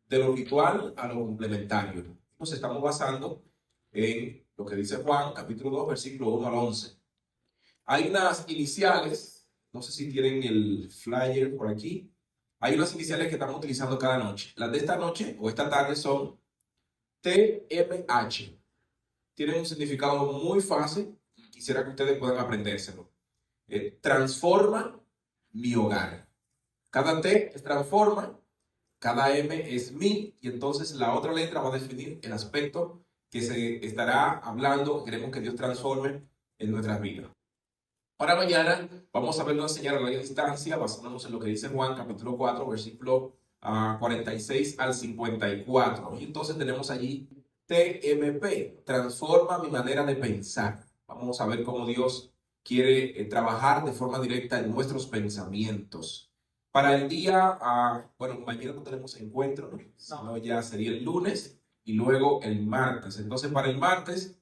de lo ritual a lo complementario. Nos estamos basando en lo que dice Juan, capítulo 2, versículo 1 al 11. Hay unas iniciales, no sé si tienen el flyer por aquí. Hay unas iniciales que estamos utilizando cada noche. Las de esta noche o esta tarde son TMH. Tienen un significado muy fácil. Quisiera que ustedes puedan aprendérselo. Transforma mi hogar. Cada T es transforma, cada M es mi, y entonces la otra letra va a definir el aspecto que se estará hablando, queremos que Dios transforme en nuestras vidas. Para mañana vamos a ver una señal a larga distancia, basándonos en lo que dice Juan, capítulo 4, versículo 46 al 54. Y entonces tenemos allí TMP, transforma mi manera de pensar. Vamos a ver cómo Dios quiere trabajar de forma directa en nuestros pensamientos. Para el día, bueno, mañana no tenemos encuentro, ¿no? Sino ya sería el lunes y luego el martes. Entonces, para el martes,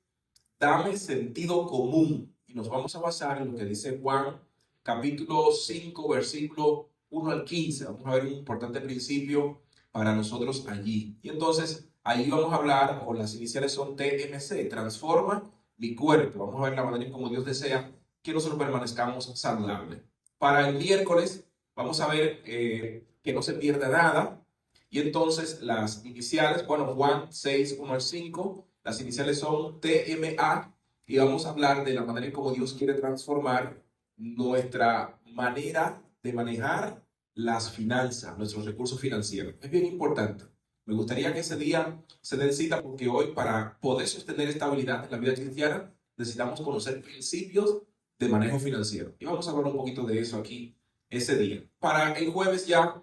dame sentido común. Y nos vamos a basar en lo que dice Juan, capítulo 5, versículo 1 al 15. Vamos a ver un importante principio para nosotros allí. Y entonces, ahí vamos a hablar, o las iniciales son TMC, transforma mi cuerpo. Vamos a ver la manera en cómo Dios desea que nosotros permanezcamos saludables. Para el miércoles, vamos a ver que no se pierda nada. Y entonces, las iniciales, bueno, Juan 6, 1 al 5, las iniciales son TMA y vamos a hablar de la manera en cómo Dios quiere transformar nuestra manera de manejar las finanzas, nuestros recursos financieros. Es bien importante. Me gustaría que ese día se den cita porque hoy para poder sostener estabilidad en la vida cristiana necesitamos conocer principios de manejo financiero. Y vamos a hablar un poquito de eso aquí ese día. Para el jueves ya,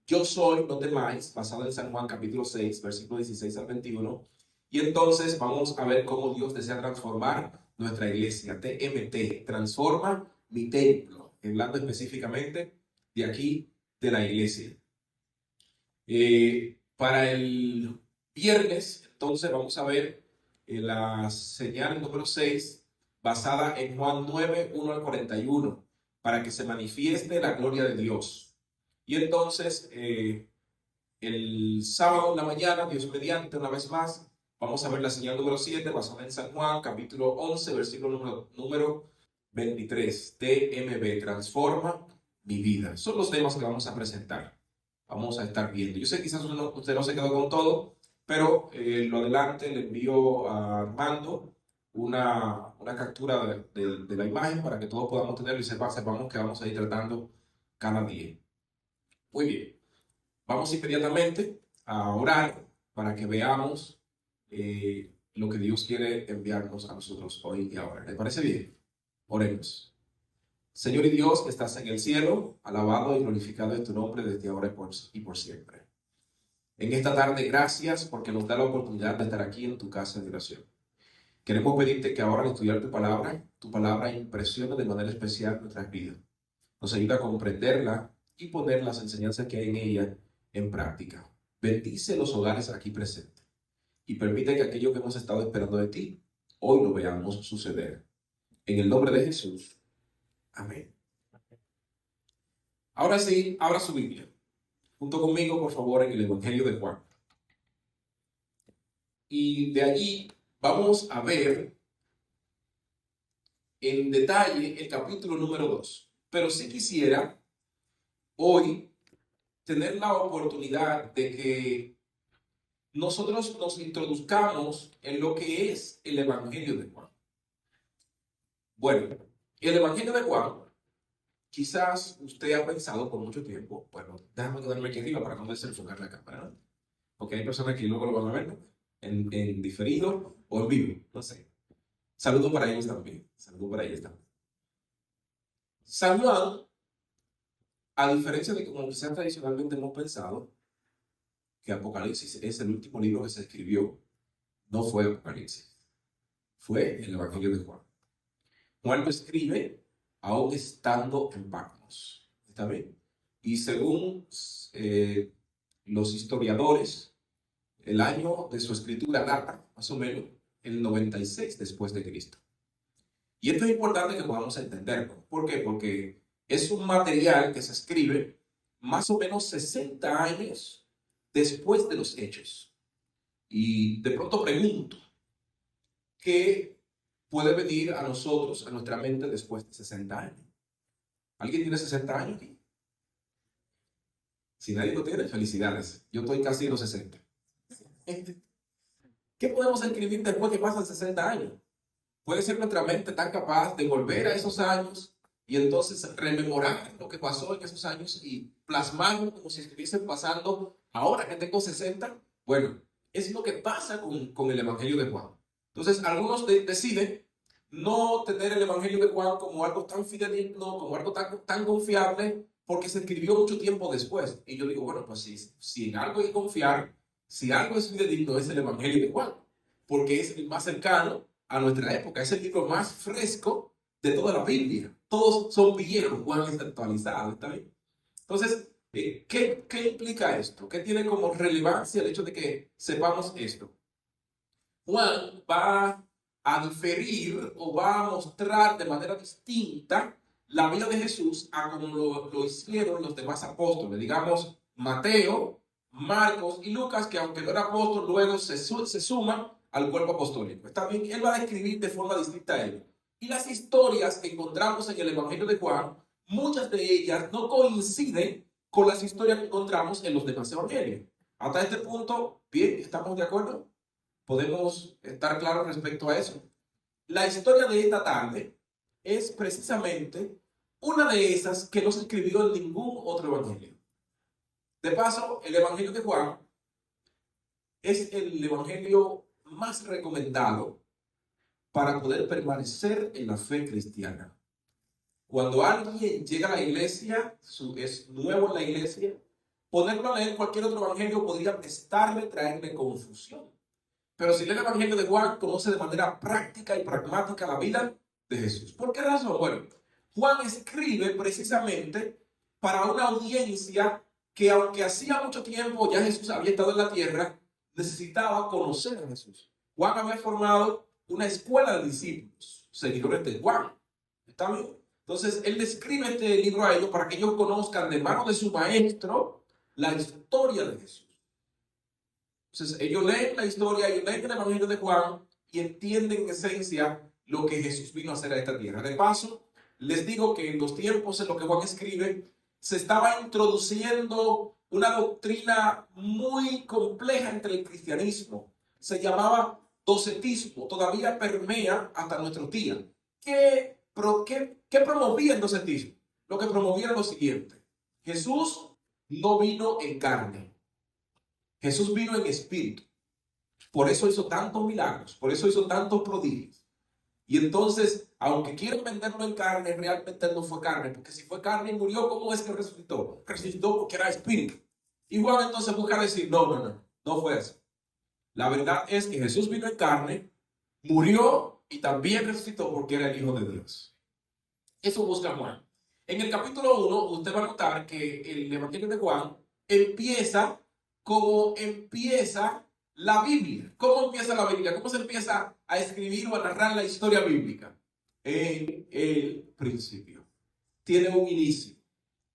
yo soy, no temáis, basado en San Juan capítulo 6, versículo 16 al 21. Y entonces vamos a ver cómo Dios desea transformar nuestra iglesia. TMT, transforma mi templo, hablando específicamente de aquí, de la iglesia. Para el viernes, entonces vamos a ver la señal número 6, basada en Juan 9, 1 al 41, para que se manifieste la gloria de Dios. Y entonces, el sábado en la mañana, Dios mediante, una vez más, vamos a ver la señal número 7, basada en San Juan, capítulo 11, versículo número 23. TMB, transforma mi vida. Son los temas que vamos a presentar. Vamos a estar viendo. Yo sé quizás usted no se quedó con todo, pero lo adelante le envío a Armando una captura de la imagen para que todos podamos tenerlo y sepamos que vamos a ir tratando cada día. Muy bien. Vamos inmediatamente a orar para que veamos lo que Dios quiere enviarnos a nosotros hoy y ahora. ¿Le parece bien? Oremos. Señor y Dios que estás en el cielo, alabado y glorificado es tu nombre desde ahora y por siempre. En esta tarde, gracias porque nos da la oportunidad de estar aquí en tu casa de oración. Queremos pedirte que ahora al estudiar tu palabra impresione de manera especial nuestras vidas. Nos ayuda a comprenderla y poner las enseñanzas que hay en ella en práctica. Bendice los hogares aquí presentes y permite que aquello que hemos estado esperando de ti, hoy lo veamos suceder. En el nombre de Jesús. Amén. Ahora sí, abra su Biblia. Junto conmigo, por favor, en el Evangelio de Juan. Y de allí vamos a ver en detalle el capítulo número 2. Pero sí quisiera hoy tener la oportunidad de que nosotros nos introduzcamos en lo que es el Evangelio de Juan. Bueno, el Evangelio de Juan, quizás usted ha pensado por mucho tiempo, bueno, déjame quedarme aquí arriba para no desenfocar la cámara, ¿no? Porque hay personas que luego lo van a ver, ¿no? En diferido o en vivo, no sé. Saludo para ellos también. Saludo para ellos también. San Juan, a diferencia de como quizás tradicionalmente hemos pensado, que Apocalipsis es el último libro que se escribió, no fue Apocalipsis, fue el Evangelio de Juan. Juan lo escribe aún estando en Patmos. ¿Está bien? Y según los historiadores, el año de su escritura data más o menos el 96 después de Cristo. Y esto es importante que podamos entenderlo. ¿Por qué? Porque es un material que se escribe más o menos 60 años después de los hechos. Y de pronto pregunto, ¿qué puede venir a nosotros, a nuestra mente después de 60 años? ¿Alguien tiene 60 años aquí? Si nadie lo tiene, felicidades. Yo estoy casi en los 60. ¿Qué podemos escribir después que pasan 60 años? Puede ser nuestra mente tan capaz de volver a esos años y entonces rememorar lo que pasó en esos años y plasmarlo como si estuviesen pasando ahora que tengo 60. Bueno, es lo que pasa con el Evangelio de Juan. Entonces, algunos deciden no tener el Evangelio de Juan como algo tan fidedigno, como algo tan confiable, porque se escribió mucho tiempo después. Y yo digo, bueno, pues si en algo hay que confiar, si algo es fidedigno, es el Evangelio de Juan, porque es el más cercano a nuestra época, es el libro más fresco de toda la Biblia. Todos son viejos, Juan está actualizado, ¿está bien? Entonces, ¿qué implica esto? ¿Qué tiene como relevancia el hecho de que sepamos esto? Juan va a diferir o va a mostrar de manera distinta la vida de Jesús a como lo hicieron los demás apóstoles. Digamos, Mateo, Marcos y Lucas, que aunque no era apóstol, luego se suman al cuerpo apostólico. Está bien, él va a describir de forma distinta a él. Y las historias que encontramos en el Evangelio de Juan, muchas de ellas no coinciden con las historias que encontramos en los demás evangelios. Hasta este punto, bien, ¿estamos de acuerdo? Podemos estar claros respecto a eso. La historia de esta tarde es precisamente una de esas que no se escribió en ningún otro evangelio. De paso, el Evangelio de Juan es el evangelio más recomendado para poder permanecer en la fe cristiana. Cuando alguien llega a la iglesia, es nuevo en la iglesia, ponerlo a leer cualquier otro evangelio podría prestarle, traerle confusión. Pero si lee el Evangelio de Juan, conoce de manera práctica y pragmática la vida de Jesús. ¿Por qué razón? Bueno, Juan escribe precisamente para una audiencia que, aunque hacía mucho tiempo ya Jesús había estado en la tierra, necesitaba conocer a Jesús. Juan había formado una escuela de discípulos, seguidores de Juan. ¿Está bien? Entonces, él describe este libro a ellos para que ellos conozcan de mano de su maestro la historia de Jesús. Entonces, ellos leen la historia, ellos leen el Evangelio de Juan y entienden en esencia lo que Jesús vino a hacer a esta tierra. De paso, les digo que en los tiempos en los que Juan escribe, se estaba introduciendo una doctrina muy compleja entre el cristianismo. Se llamaba docetismo, todavía permea hasta nuestros días. ¿Qué promovía el docetismo? Lo que promovía era lo siguiente: Jesús no vino en carne. Jesús vino en espíritu. Por eso hizo tantos milagros, por eso hizo tantos prodigios. Y entonces, aunque quieren venderlo en carne, realmente no fue carne, porque si fue carne y murió, ¿cómo es que resucitó? Resucitó porque era espíritu. Y Juan entonces busca decir, no fue eso. La verdad es que Jesús vino en carne, murió y también resucitó porque era el Hijo de Dios. Eso busca Juan. En el capítulo 1, usted va a notar que el Evangelio de Juan empieza como empieza la Biblia. ¿Cómo empieza la Biblia? ¿Cómo se empieza a escribir o a narrar la historia bíblica? En el principio. Tiene un inicio.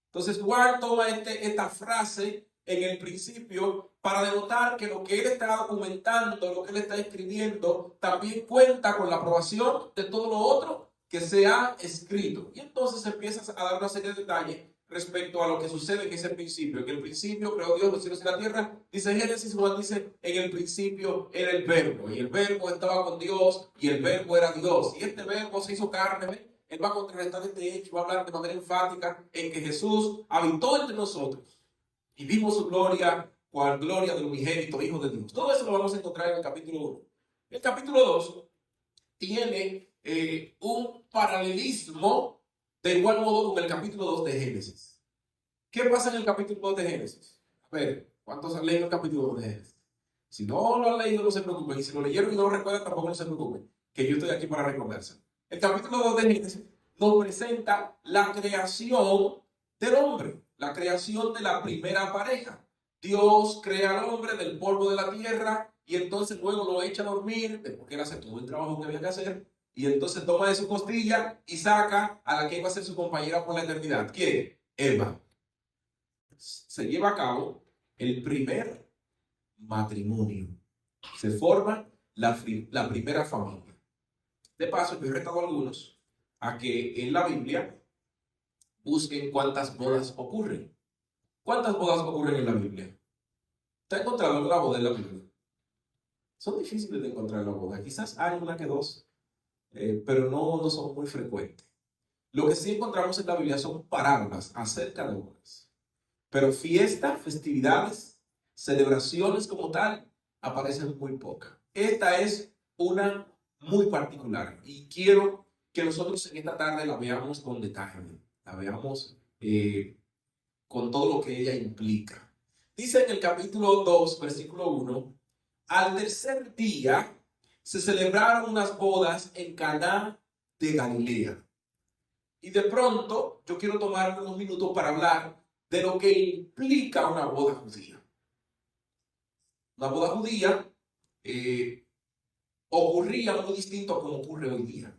Entonces Juan toma esta frase en el principio para denotar que lo que él está documentando, lo que él está escribiendo, también cuenta con la aprobación de todo lo otro que se ha escrito. Y entonces empiezas a dar una serie de detalles respecto a lo que sucede en ese principio. En el principio creó Dios los cielos y la tierra. Dice Génesis, Juan dice, en el principio era el verbo, y el verbo estaba con Dios, y el verbo era Dios. Y este verbo se hizo carne. Él va a contrarrestar este hecho y va a hablar de manera enfática en que Jesús habitó entre nosotros y vimos su gloria, cual gloria del unigénito Hijo de Dios. Todo eso lo vamos a encontrar en el capítulo 1. El capítulo 2 tiene un paralelismo de igual modo con el capítulo 2 de Génesis. ¿Qué pasa en el capítulo 2 de Génesis? A ver, ¿cuántos han leído el capítulo 2 de Génesis? Si no lo han leído, no se preocupen. Y si lo leyeron y no lo recuerdan, tampoco no se preocupen, que yo estoy aquí para recordárselo. El capítulo 2 de Génesis nos presenta la creación del hombre, la creación de la primera pareja. Dios crea al hombre del polvo de la tierra y entonces luego lo echa a dormir, porque él hace todo el trabajo que había que hacer, y entonces toma de su costilla y saca a la que iba a ser su compañera por la eternidad. ¿Quién? Eva. Se lleva a cabo el primer matrimonio. Se forma la primera familia. De paso, yo he retado a algunos a que en la Biblia busquen cuántas bodas ocurren. ¿Cuántas bodas ocurren en la Biblia? ¿Te has encontrado alguna boda en la Biblia? Son difíciles de encontrar en la boda. Quizás hay una que dos, pero no son muy frecuentes. Lo que sí encontramos en la Biblia son parábolas acerca de bodas. Pero fiestas, festividades, celebraciones como tal, aparecen muy pocas. Esta es una muy particular y quiero que nosotros en esta tarde la veamos con detalle, la veamos con todo lo que ella implica. Dice en el capítulo 2, versículo 1, al tercer día se celebraron unas bodas en Caná de Galilea. Y de pronto yo quiero tomar unos minutos para hablar de lo que implica una boda judía. Una boda judía ocurría muy distinto a como ocurre hoy día.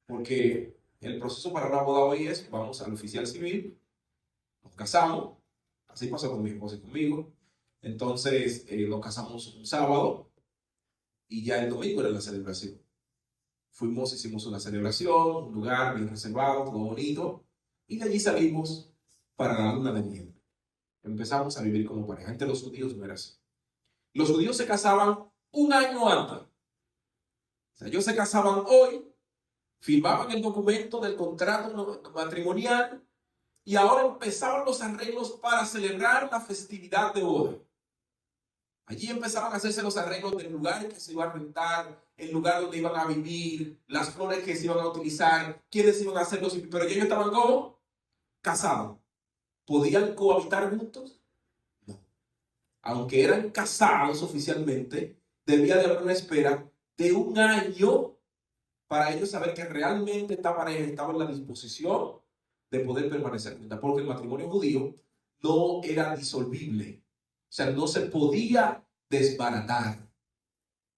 Porque el proceso para una boda hoy es, vamos al oficial civil, nos casamos, así pasó con mi esposa y conmigo. Entonces nos casamos un sábado y ya el domingo era la celebración. Fuimos, hicimos una celebración, un lugar bien reservado, todo bonito, y de allí salimos para la luna de miel. Empezamos a vivir como pareja. Entre los judíos no era así. Los judíos se casaban un año antes. O sea, ellos se casaban hoy, firmaban el documento del contrato matrimonial y ahora empezaban los arreglos para celebrar la festividad de boda. Allí empezaban a hacerse los arreglos del lugar que se iba a rentar, el lugar donde iban a vivir, las flores que se iban a utilizar, quiénes iban a hacer los... Pero ellos estaban como casados. ¿Podían cohabitar juntos? No. Aunque eran casados oficialmente, debía de haber una espera de un año para ellos saber que realmente esta pareja estaba en la disposición de poder permanecer juntas, porque el matrimonio judío no era disolvible. O sea, no se podía desbaratar.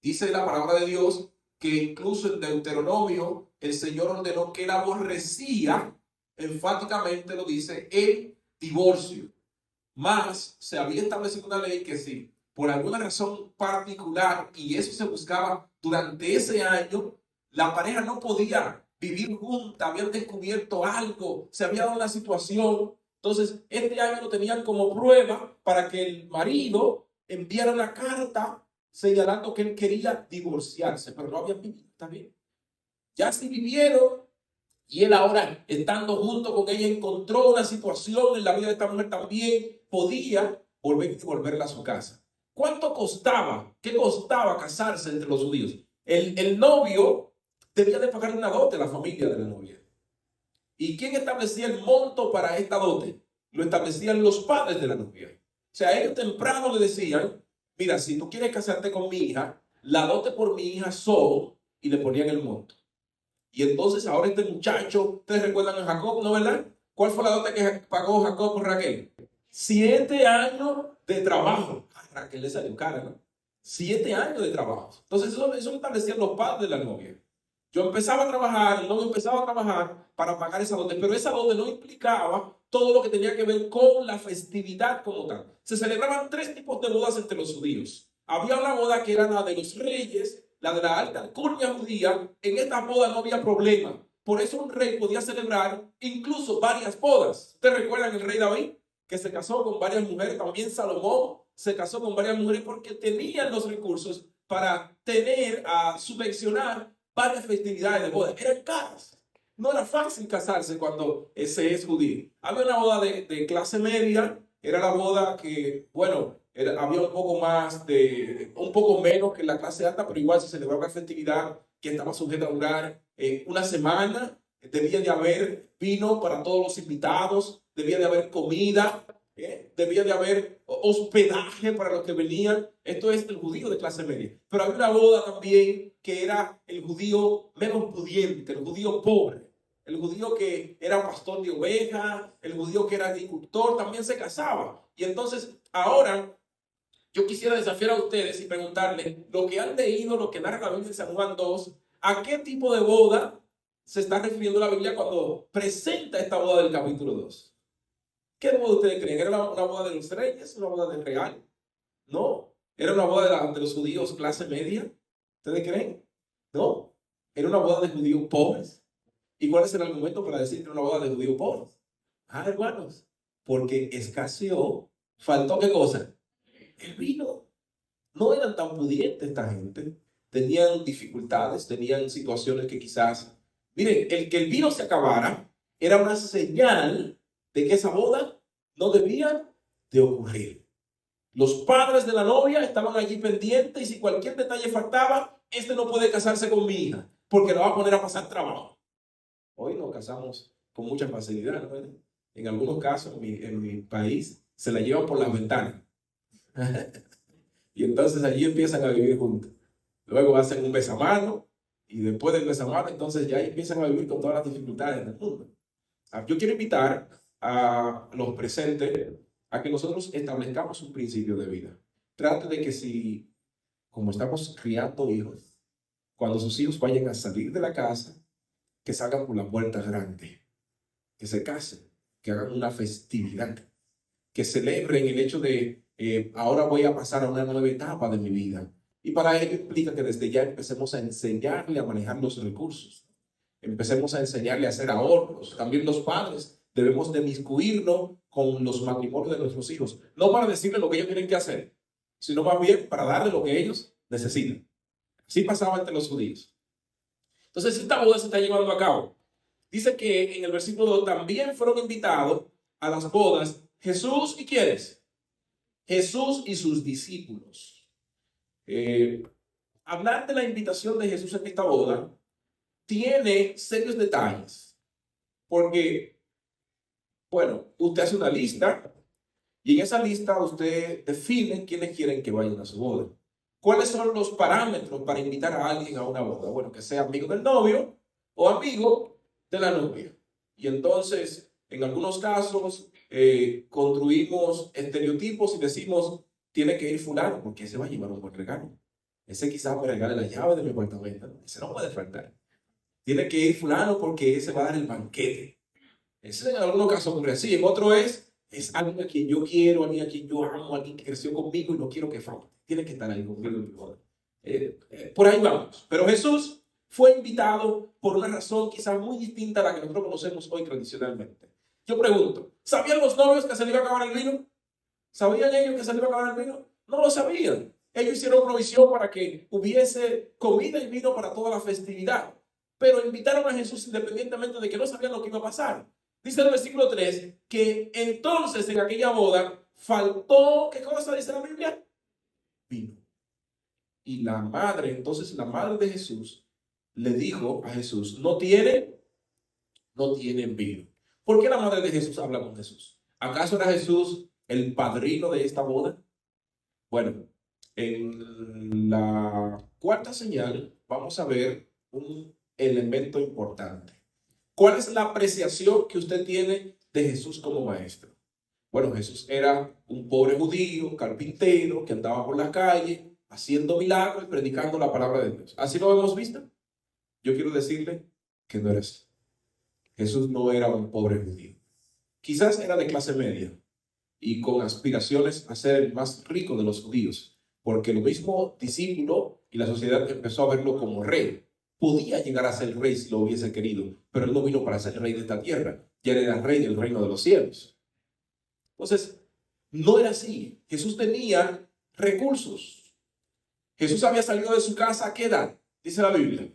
Dice la palabra de Dios que incluso en Deuteronomio el Señor ordenó que él aborrecía, enfáticamente lo dice, el divorcio. Más se había establecido una ley que si por alguna razón particular, y eso se buscaba durante ese año, la pareja no podía vivir junta, habían descubierto algo, se había dado una situación. Entonces, este año lo tenían como prueba para que el marido enviara una carta señalando que él quería divorciarse, pero no habían vivido, está bien. Ya sí vivieron y él ahora, estando junto con ella, encontró una situación en la vida de esta mujer también, podía volverla a su casa. ¿Cuánto costaba? ¿Qué costaba casarse entre los judíos? El novio debía de pagar una dote a la familia de la novia. ¿Y quién establecía el monto para esta dote? Lo establecían los padres de la novia. O sea, ellos temprano le decían, mira, si tú quieres casarte con mi hija, la dote por mi hija son, y le ponían el monto. Y entonces ahora este muchacho, ustedes recuerdan a Jacob, ¿no, verdad? ¿Cuál fue la dote que pagó Jacob por Raquel? 7 años de trabajo. Ay, Raquel le salió cara, ¿no? 7 años de trabajo. Entonces eso lo establecían los padres de la novia. Yo empezaba a trabajar, el novio empezaba a trabajar para pagar esa dote, pero esa dote no implicaba todo lo que tenía que ver con la festividad como tal. Se celebraban 3 tipos de bodas entre los judíos. Había una boda que era la de los reyes, la de la alta alcurnia judía. En esta boda no había problema. Por eso un rey podía celebrar incluso varias bodas. ¿Ustedes recuerdan el rey David? Que se casó con varias mujeres. También Salomón se casó con varias mujeres porque tenían los recursos para tener, a subvencionar varias festividades de boda. Eran caras. No era fácil casarse cuando se es judío. Había una boda de clase media. Era la boda que, bueno, había un poco menos que la clase alta, pero igual se celebraba una festividad que estaba sujeta a durar una semana. Debía de haber vino para todos los invitados, debía de haber comida, debía de haber hospedaje para los que venían. Esto es el judío de clase media. Pero había una boda también que era el judío menos pudiente, el judío pobre. El judío que era pastor de ovejas, el judío que era agricultor, también se casaba. Y entonces ahora yo quisiera desafiar a ustedes y preguntarles, lo que han leído, lo que narra la Biblia en San Juan 2, ¿a qué tipo de boda se está refiriendo la Biblia cuando presenta esta boda del capítulo 2? ¿Qué boda ustedes creen? ¿Era una boda de los reyes? ¿Una boda del real? No, ¿Era una boda de los judíos clase media? ¿Ustedes creen? No. Era una boda de judíos pobres. ¿Y cuál es el argumento para decir que era una boda de judíos pobres? Ah, hermanos, porque escaseó, faltó ¿qué cosa? El vino. No eran tan pudientes esta gente. Tenían dificultades, tenían situaciones que quizás... Miren, el que el vino se acabara era una señal de que esa boda no debía de ocurrir. Los padres de la novia estaban allí pendientes y si cualquier detalle faltaba, este no puede casarse con mi hija porque la va a poner a pasar trabajo. Hoy nos casamos con mucha facilidad, ¿no? En algunos casos, en mi país, se la llevan por las ventanas. Y entonces allí empiezan a vivir juntos. Luego hacen un besamano y después del besamano, entonces ya empiezan a vivir con todas las dificultades del mundo. Yo quiero invitar a los presentes a que nosotros establezcamos un principio de vida. Trate de que si, como estamos criando hijos, cuando sus hijos vayan a salir de la casa, que salgan por la puerta grande, que se casen, que hagan una festividad, que celebren el hecho de ahora voy a pasar a una nueva etapa de mi vida. Y para ello implica que desde ya empecemos a enseñarle a manejar los recursos. Empecemos a enseñarle a hacer ahorros. También los padres debemos de inmiscuirnos con los matrimonios de nuestros hijos. No para decirles lo que ellos tienen que hacer, sino más bien para darles lo que ellos necesitan. Así pasaba entre los judíos. Entonces, esta boda se está llevando a cabo. Dice que en el versículo 2 también fueron invitados a las bodas Jesús y ¿quiénes? Jesús y sus discípulos. Hablar de la invitación de Jesús en esta boda tiene serios detalles, porque, bueno, usted hace una lista y en esa lista usted define quiénes quieren que vayan a su boda. ¿Cuáles son los parámetros para invitar a alguien a una boda? Bueno, que sea amigo del novio o amigo de la novia. Y entonces, en algunos casos, construimos estereotipos y decimos, tiene que ir fulano porque ese va a llevar un buen regalo. Ese quizás me regale la llave de mi apartamento. Ese no puede faltar. Tiene que ir fulano porque ese va a dar el banquete. Ese en algunos casos ocurre así. En otro es alguien a quien yo quiero, alguien a quien yo amo, alguien que creció conmigo y no quiero que falte. Tiene que estar ahí conmigo en mi boda. Por ahí vamos. Pero Jesús fue invitado por una razón quizás muy distinta a la que nosotros conocemos hoy tradicionalmente. Yo pregunto, ¿sabían los novios que se les iba a acabar el vino? ¿Sabían ellos que se les iba a acabar el vino? No lo sabían. Ellos hicieron provisión para que hubiese comida y vino para toda la festividad. Pero invitaron a Jesús independientemente de que no sabían lo que iba a pasar. Dice el versículo 3 que entonces en aquella boda faltó, ¿qué cosa dice la Biblia? Vino. Y entonces la madre de Jesús le dijo a Jesús, no tienen vino. ¿Por qué la madre de Jesús habla con Jesús? ¿Acaso era Jesús el padrino de esta boda? Bueno, en la cuarta señal vamos a ver un elemento importante. ¿Cuál es la apreciación que usted tiene de Jesús como maestro? Bueno, Jesús era un pobre judío, carpintero, que andaba por la calle, haciendo milagros y predicando la palabra de Dios. ¿Así lo hemos visto? Yo quiero decirle que no era así. Jesús no era un pobre judío. Quizás era de clase media y con aspiraciones a ser el más rico de los judíos, porque el mismo discípulo y la sociedad empezó a verlo como rey. Podía llegar a ser rey si lo hubiese querido, pero él no vino para ser rey de esta tierra, ya era rey del reino de los cielos. Entonces, no era así. Jesús tenía recursos. Jesús había salido de su casa ¿a qué edad? Dice la Biblia.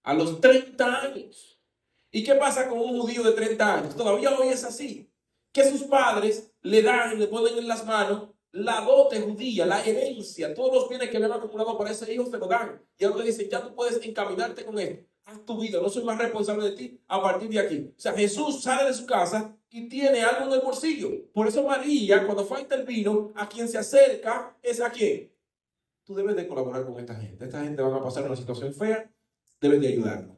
A los 30 años. ¿Y qué pasa con un judío de 30 años? Todavía hoy es así. Que sus padres le ponen en las manos la dote judía, la herencia, todos los bienes que habían acumulado para ese hijo se lo dan. Y ahora le dicen, ya tú puedes encaminarte con esto. Haz tu vida, no soy más responsable de ti a partir de aquí. O sea, Jesús sale de su casa y tiene algo en el bolsillo. Por eso María, cuando falta el vino, a quien se acerca es a quién. Tú debes de colaborar con esta gente. Esta gente van a pasar una situación fea, debes de ayudarnos.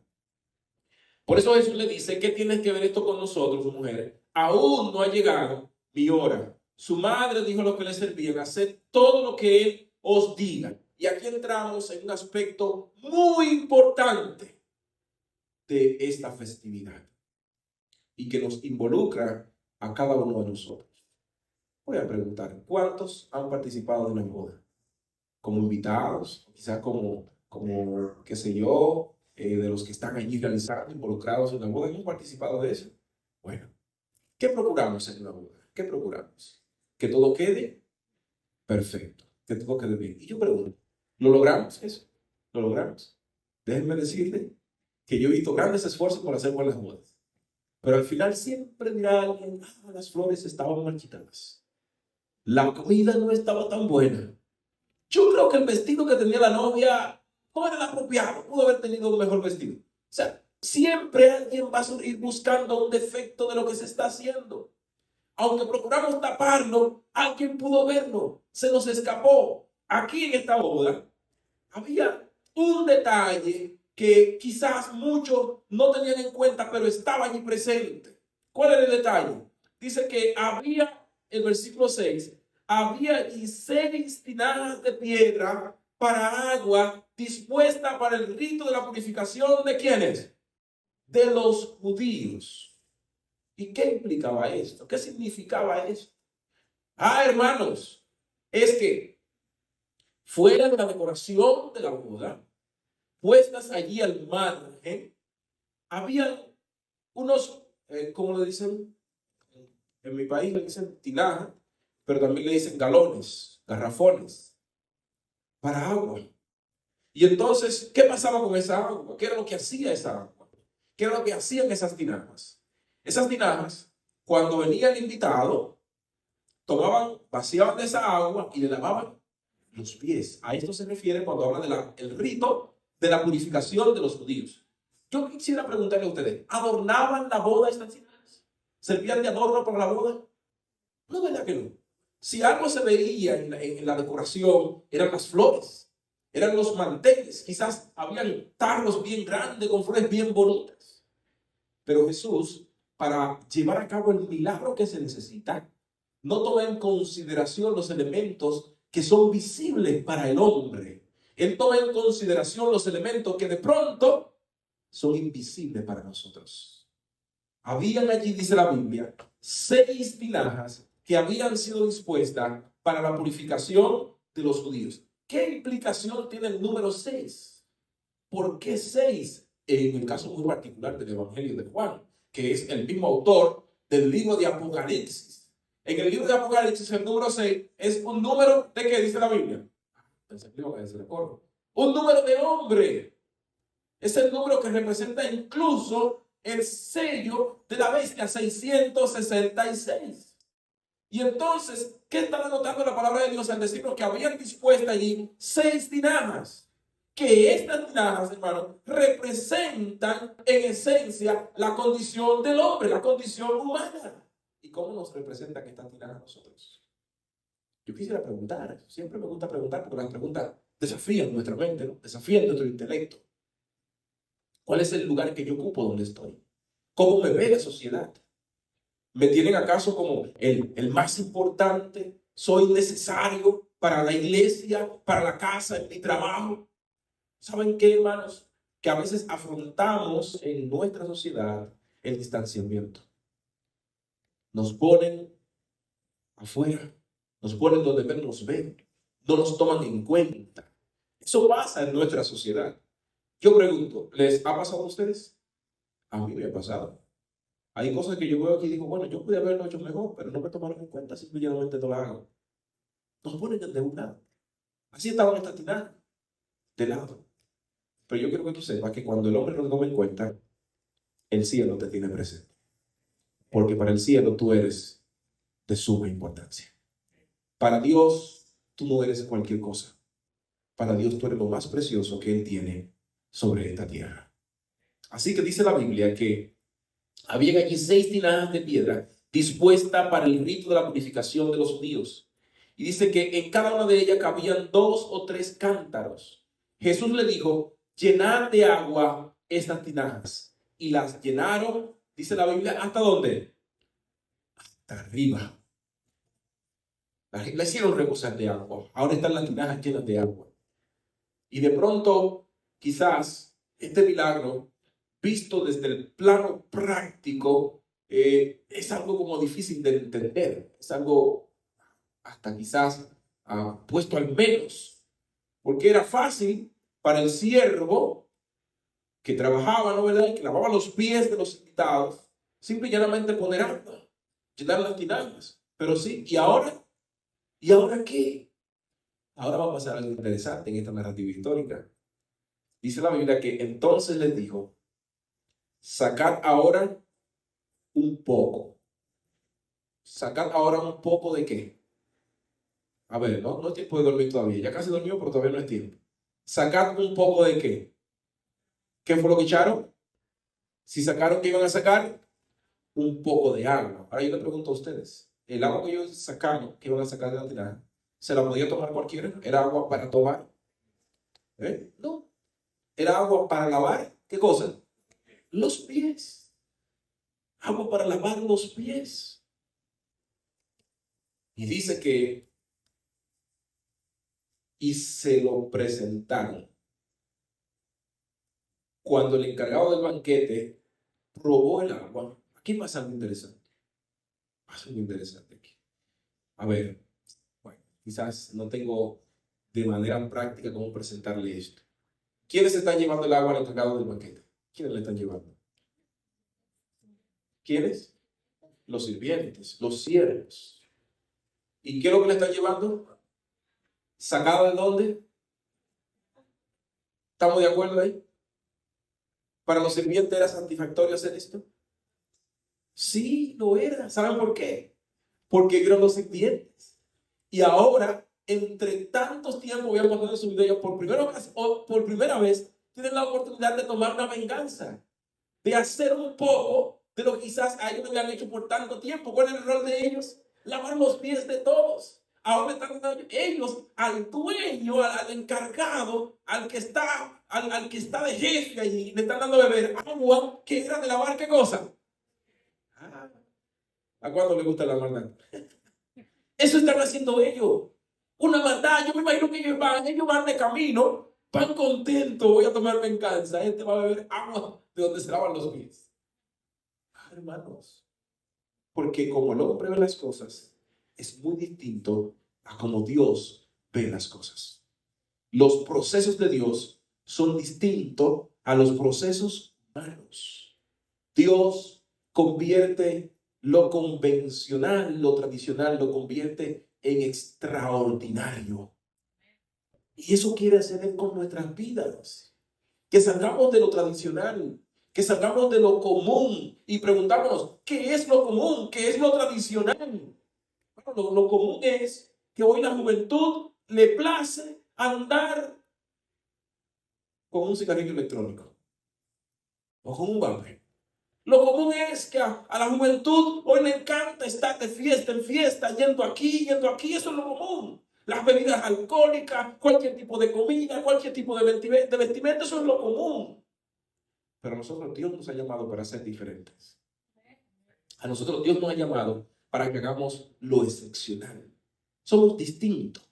Por eso Jesús le dice, ¿qué tiene que ver esto con nosotros, mujeres? Aún no ha llegado mi hora. Su madre dijo a los que le servían, haced todo lo que él os diga. Y aquí entramos en un aspecto muy importante de esta festividad y que nos involucra a cada uno de nosotros. Voy a preguntar, ¿cuántos han participado de una boda? como invitados, quizás qué sé yo, de los que están allí realizando, involucrados en la boda, ¿hemos participado de eso? Bueno, ¿qué procuramos en la boda? ¿Qué procuramos? Que todo quede perfecto, que todo quede bien. Y yo pregunto, ¿lo logramos eso? ¿Lo logramos? Déjenme decirle que yo he visto grandes esfuerzos por hacer buenas bodas. Pero al final siempre dirá alguien, las flores estaban marchitadas. La comida no estaba tan buena. Yo creo que el vestido que tenía la novia no era el apropiado. Pudo haber tenido un mejor vestido. O sea, siempre alguien va a ir buscando un defecto de lo que se está haciendo. Aunque procuramos taparlo, alguien pudo verlo. Se nos escapó. Aquí en esta boda había un detalle que quizás muchos no tenían en cuenta, pero estaba allí presente. ¿Cuál era el detalle? Dice que había, el versículo 6, había allí 6 tinajas de piedra para agua dispuesta para el rito de la purificación de ¿quiénes? De los judíos. ¿Y qué implicaba esto? ¿Qué significaba esto? Hermanos, es que fuera de la decoración de la boda, puestas allí al margen, había unos, como le dicen, en mi país le dicen tinaja, pero también le dicen galones, garrafones, para agua. Y entonces, ¿qué pasaba con esa agua? ¿Qué era lo que hacía esa agua? ¿Qué era lo que hacían esas tinajas? Esas tinajas, cuando venía el invitado, tomaban, vaciaban de esa agua y le lavaban los pies. A esto se refiere cuando habla del rito de la purificación de los judíos. Yo quisiera preguntarle a ustedes, ¿adornaban la boda estas tinajas? ¿Servían de adorno para la boda? No, ¿verdad que no? Si algo se veía en la decoración, eran las flores, eran los manteles, quizás habían tarros bien grandes con flores bien bonitas. Pero Jesús, para llevar a cabo el milagro que se necesita, no toma en consideración los elementos que son visibles para el hombre. Él toma en consideración los elementos que de pronto son invisibles para nosotros. Habían allí, dice la Biblia, 6 tinajas que habían sido dispuestas para la purificación de los judíos. ¿Qué implicación tiene el número 6? ¿Por qué 6? En el caso muy particular del Evangelio de Juan, que es el mismo autor del libro de Apocalipsis. En el libro de Apocalipsis, el número 6 es un número de ¿qué dice la Biblia? Un número de hombre. Es el número que representa incluso el sello de la bestia, 666. Y entonces, ¿qué está denotando la palabra de Dios al decirnos que habían dispuesto allí 6 tinajas? Que estas tinajas, hermano, representan en esencia la condición del hombre, la condición humana. ¿Y cómo nos representan estas tinajas a nosotros? Yo quisiera preguntar, siempre me gusta preguntar, porque las preguntas desafían nuestra mente, ¿no? Desafían nuestro intelecto. ¿Cuál es el lugar que yo ocupo donde estoy? ¿Cómo me ve la sociedad? ¿Me tienen acaso como el más importante? ¿Soy necesario para la iglesia, para la casa, en mi trabajo? ¿Saben qué, hermanos? Que a veces afrontamos en nuestra sociedad el distanciamiento. Nos ponen afuera, nos ponen donde menos nos ven, no nos toman en cuenta. Eso pasa en nuestra sociedad. Yo pregunto, ¿les ha pasado a ustedes? A mí me ha pasado. Hay cosas que yo veo aquí y digo, bueno, yo pude haberlo hecho mejor, pero no me tomaron en cuenta, simplemente no lo hago. Nos ponen de un lado. Así estaban estas tinajas, de lado. Pero yo quiero que tú sepas que cuando el hombre no toma en cuenta, el cielo te tiene presente. Porque para el cielo tú eres de suma importancia. Para Dios, tú no eres cualquier cosa. Para Dios tú eres lo más precioso que Él tiene sobre esta tierra. Así que dice la Biblia que habían allí 6 tinajas de piedra dispuestas para el rito de la purificación de los judíos. Y dice que en cada una de ellas cabían 2 o 3 cántaros. Jesús le dijo, llenad de agua estas tinajas. Y las llenaron, dice la Biblia, ¿hasta dónde? Hasta arriba. La hicieron rebosar de agua. Ahora están las tinajas llenas de agua. Y de pronto, quizás, este milagro, visto desde el plano práctico, es algo como difícil de entender. Es algo hasta quizás puesto al menos. Porque era fácil para el siervo que trabajaba, ¿no verdad? Y que lavaba los pies de los invitados, simple y llanamente poner agua, llenar las tinajas. Pero sí, ¿y ahora qué? Ahora va a pasar algo interesante en esta narrativa histórica. Dice la Biblia que entonces les dijo, sacad ahora un poco. ¿Sacad ahora un poco de qué? A ver, no es tiempo de dormir todavía. Ya casi dormió, pero todavía no es tiempo. ¿Sacad un poco de qué? ¿Qué fue lo que echaron? Si sacaron, ¿qué iban a sacar? Un poco de agua. Ahora yo le pregunto a ustedes, el agua que ellos sacaron, que iban a sacar de la tinaja, ¿se la podía tomar cualquiera? ¿Era agua para tomar? No. Era agua para lavar, ¿qué cosa? Los pies. Agua para lavar los pies. Y dice que, y se lo presentaron. Cuando el encargado del banquete probó el agua, aquí pasa algo interesante. Pasa algo interesante aquí. A ver, bueno, quizás no tengo de manera práctica cómo presentarle esto. ¿Quiénes están llevando el agua al encargado del banquete? ¿Quiénes le están llevando? ¿Quiénes? Los sirvientes, los siervos. ¿Y qué es lo que le están llevando? ¿Sacado de dónde? ¿Estamos de acuerdo ahí? ¿Para los sirvientes era satisfactorio hacer esto? Sí, lo era. ¿Saben por qué? Porque eran los sirvientes. Y ahora, entre tantos tiempos, voy a poner en su video, por primera vez, tienen la oportunidad de tomar una venganza, de hacer un poco de lo que quizás a ellos no le han hecho por tanto tiempo. ¿Cuál es el rol de ellos? Lavar los pies de todos. Ahora están dando ellos al dueño, al encargado, al que está de jefe allí, le están dando a beber agua que era de lavar, ¿qué cosa? ¿A cuándo le gusta la maldad? Eso están haciendo ellos. Una maldad. Yo me imagino que ellos van de camino, van contentos, voy a tomar venganza. Este va a beber agua de donde se lavan los pies. Hermanos, porque como el hombre ve las cosas, es muy distinto a como Dios ve las cosas. Los procesos de Dios son distintos a los procesos humanos. Dios convierte lo convencional, lo tradicional, lo convierte en extraordinario. Y eso quiere hacer Él con nuestras vidas. Que salgamos de lo tradicional, que salgamos de lo común y preguntámonos, ¿qué es lo común? ¿Qué es lo tradicional? Bueno, lo común es que hoy la juventud le place andar con un cigarrillo electrónico o con un vape. Lo común es que a la juventud hoy le encanta estar de fiesta en fiesta, yendo aquí, eso es lo común. Las bebidas alcohólicas, cualquier tipo de comida, cualquier tipo de vestimenta, eso es lo común. Pero a nosotros Dios nos ha llamado para ser diferentes. A nosotros Dios nos ha llamado para que hagamos lo excepcional. Somos distintos.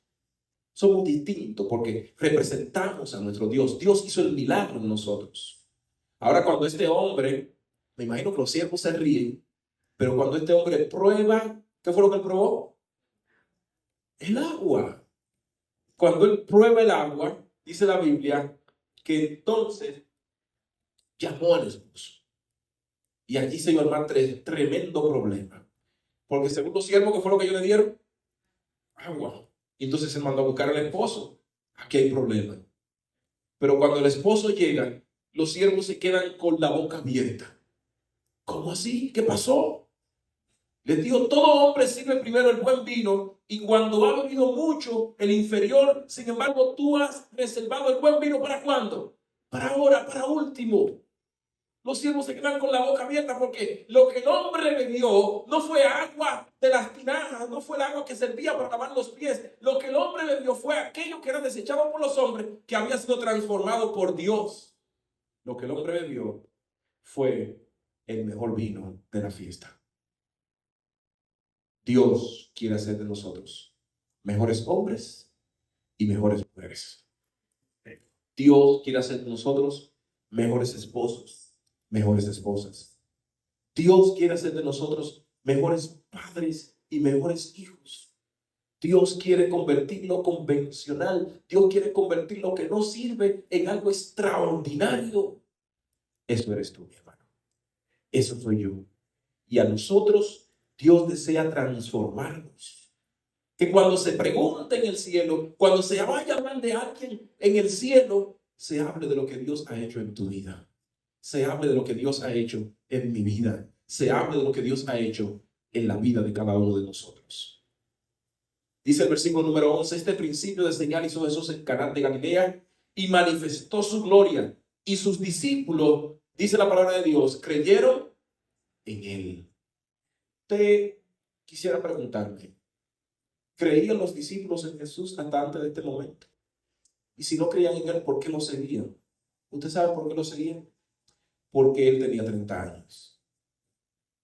Somos distintos porque representamos a nuestro Dios. Dios hizo el milagro en nosotros. Ahora cuando este hombre, me imagino que los siervos se ríen, pero cuando este hombre prueba, ¿qué fue lo que él probó? El agua. Cuando él prueba el agua, dice la Biblia, que entonces llamó al esposo. Y allí se iba a armar tremendo problema. Porque según los siervos, ¿qué fue lo que ellos le dieron? Agua. Y entonces se mandó a buscar al esposo. Aquí hay problema. Pero cuando el esposo llega, los siervos se quedan con la boca abierta. ¿Cómo así? ¿Qué pasó? Les digo, todo hombre sirve primero el buen vino y cuando ha bebido mucho, el inferior. Sin embargo, tú has reservado el buen vino ¿para cuándo? Para ahora, para último. Los siervos se quedan con la boca abierta porque lo que el hombre bebió no fue agua de las tinajas, no fue el agua que servía para lavar los pies. Lo que el hombre bebió fue aquello que era desechado por los hombres, que había sido transformado por Dios. Lo que el hombre bebió fue el mejor vino de la fiesta. Dios quiere hacer de nosotros mejores hombres y mejores mujeres. Dios quiere hacer de nosotros mejores esposos, mejores esposas. Dios quiere hacer de nosotros mejores padres y mejores hijos. Dios quiere convertir lo convencional. Dios quiere convertir lo que no sirve en algo extraordinario. Eso eres tú, mi hermano. Eso soy yo. Y a nosotros Dios desea transformarnos. Que cuando se pregunte en el cielo, cuando se vaya a hablar de alguien en el cielo, se hable de lo que Dios ha hecho en tu vida. Se hable de lo que Dios ha hecho en mi vida. Se hable de lo que Dios ha hecho en la vida de cada uno de nosotros. Dice el versículo número 11, este principio de señal hizo Jesús en Caná de Galilea y manifestó su gloria. Y sus discípulos, dice la palabra de Dios, creyeron en él. Te quisiera preguntarme, ¿creían los discípulos en Jesús hasta antes de este momento? Y si no creían en él, ¿por qué lo seguían? ¿Usted sabe por qué lo seguían? Porque él tenía 30 años.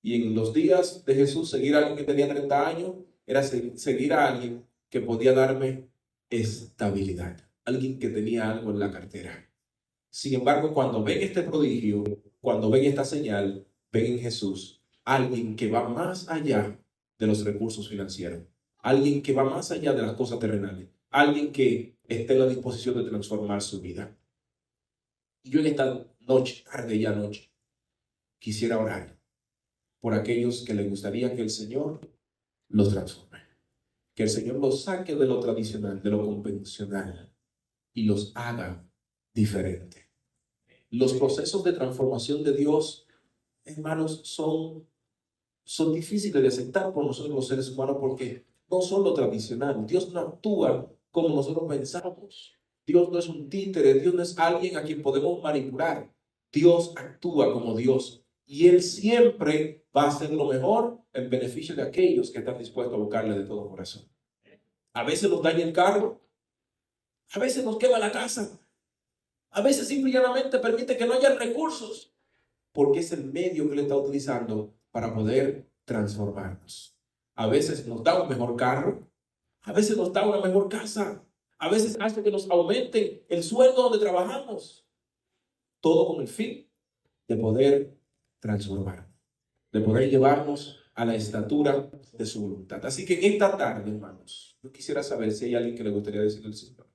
Y en los días de Jesús, seguir a alguien que tenía 30 años era seguir a alguien que podía darme estabilidad. Alguien que tenía algo en la cartera. Sin embargo, cuando ven este prodigio, cuando ven esta señal, ven en Jesús alguien que va más allá de los recursos financieros. Alguien que va más allá de las cosas terrenales. Alguien que esté en la disposición de transformar su vida. Y yo en esta noche, tarde ya noche, quisiera orar por aquellos que les gustaría que el Señor los transforme. Que el Señor los saque de lo tradicional, de lo convencional y los haga diferente. Los procesos de transformación de Dios, hermanos, son difíciles de aceptar por nosotros los seres humanos porque no son lo tradicional. Dios no actúa como nosotros pensamos. Dios no es un títere, Dios no es alguien a quien podemos manipular. Dios actúa como Dios y Él siempre va a hacer lo mejor en beneficio de aquellos que están dispuestos a buscarle de todo corazón. A veces nos daña el carro, a veces nos quema la casa, a veces simplemente permite que no haya recursos, porque es el medio que Él está utilizando para poder transformarnos. A veces nos da un mejor carro, a veces nos da una mejor casa, a veces hace que nos aumenten el sueldo donde trabajamos. Todo con el fin de poder transformar, de poder llevarnos a la estatura de su voluntad. Así que en esta tarde, hermanos, yo quisiera saber si hay alguien que le gustaría decirle al Señor,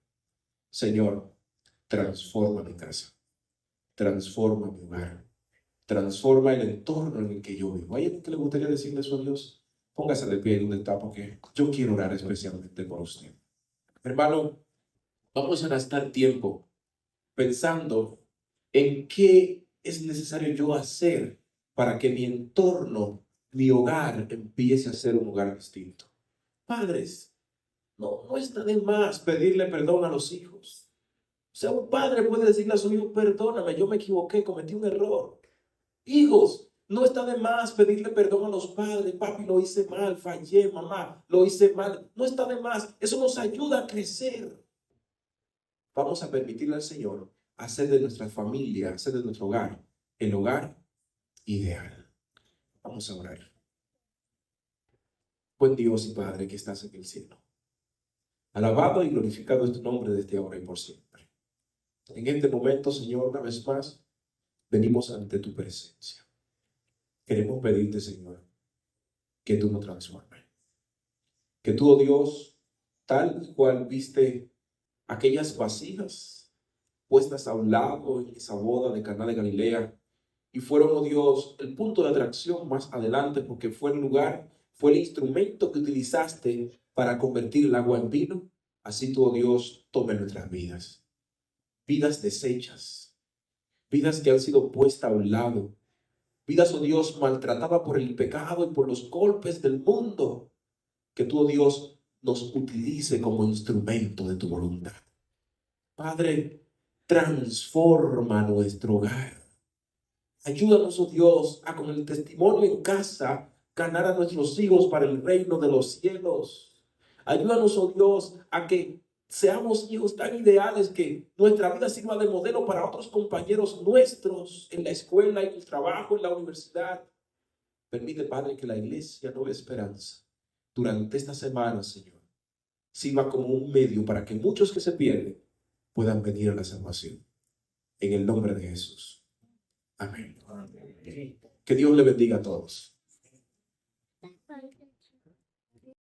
Señor, transforma mi casa, transforma mi hogar, transforma el entorno en el que yo vivo. ¿Hay alguien que le gustaría decirle eso a Dios? Póngase de pie donde está, porque yo quiero orar especialmente por usted. Hermano, vamos a gastar tiempo pensando en qué es necesario yo hacer para que mi entorno, mi hogar, empiece a ser un hogar distinto. Padres, no está de más pedirle perdón a los hijos. O sea, un padre puede decirle a su hijo, perdóname, yo me equivoqué, cometí un error. Hijos, no está de más pedirle perdón a los padres. Papi, lo hice mal, fallé, mamá, lo hice mal. No está de más. Eso nos ayuda a crecer. Vamos a permitirle al Señor hacer de nuestra familia, hacer de nuestro hogar, el hogar ideal. Vamos a orar. Buen Dios y Padre que estás en el cielo. Alabado y glorificado es tu nombre desde ahora y por siempre. En este momento, Señor, una vez más, venimos ante tu presencia. Queremos pedirte, Señor, que tú nos transformes. Que tú, oh Dios, tal cual viste aquellas vasijas puestas a un lado en esa boda de Caná de Galilea, y fueron, oh Dios, el punto de atracción más adelante, porque fue el lugar, fue el instrumento que utilizaste para convertir el agua en vino. Así tú, oh Dios, tome nuestras vidas. Vidas deshechas, vidas que han sido puestas a un lado, vidas, oh Dios, maltratadas por el pecado y por los golpes del mundo. Que tú, oh Dios, nos utilice como instrumento de tu voluntad. Padre, transforma nuestro hogar. Ayúdanos, oh Dios, a con el testimonio en casa ganar a nuestros hijos para el reino de los cielos. Ayúdanos, oh Dios, a que seamos hijos tan ideales que nuestra vida sirva de modelo para otros compañeros nuestros en la escuela, en el trabajo, en la universidad. Permite, Padre, que la iglesia Nueva Esperanza durante esta semana, Señor, sirva como un medio para que muchos que se pierden puedan venir a la salvación. En el nombre de Jesús. Amén. Que Dios le bendiga a todos.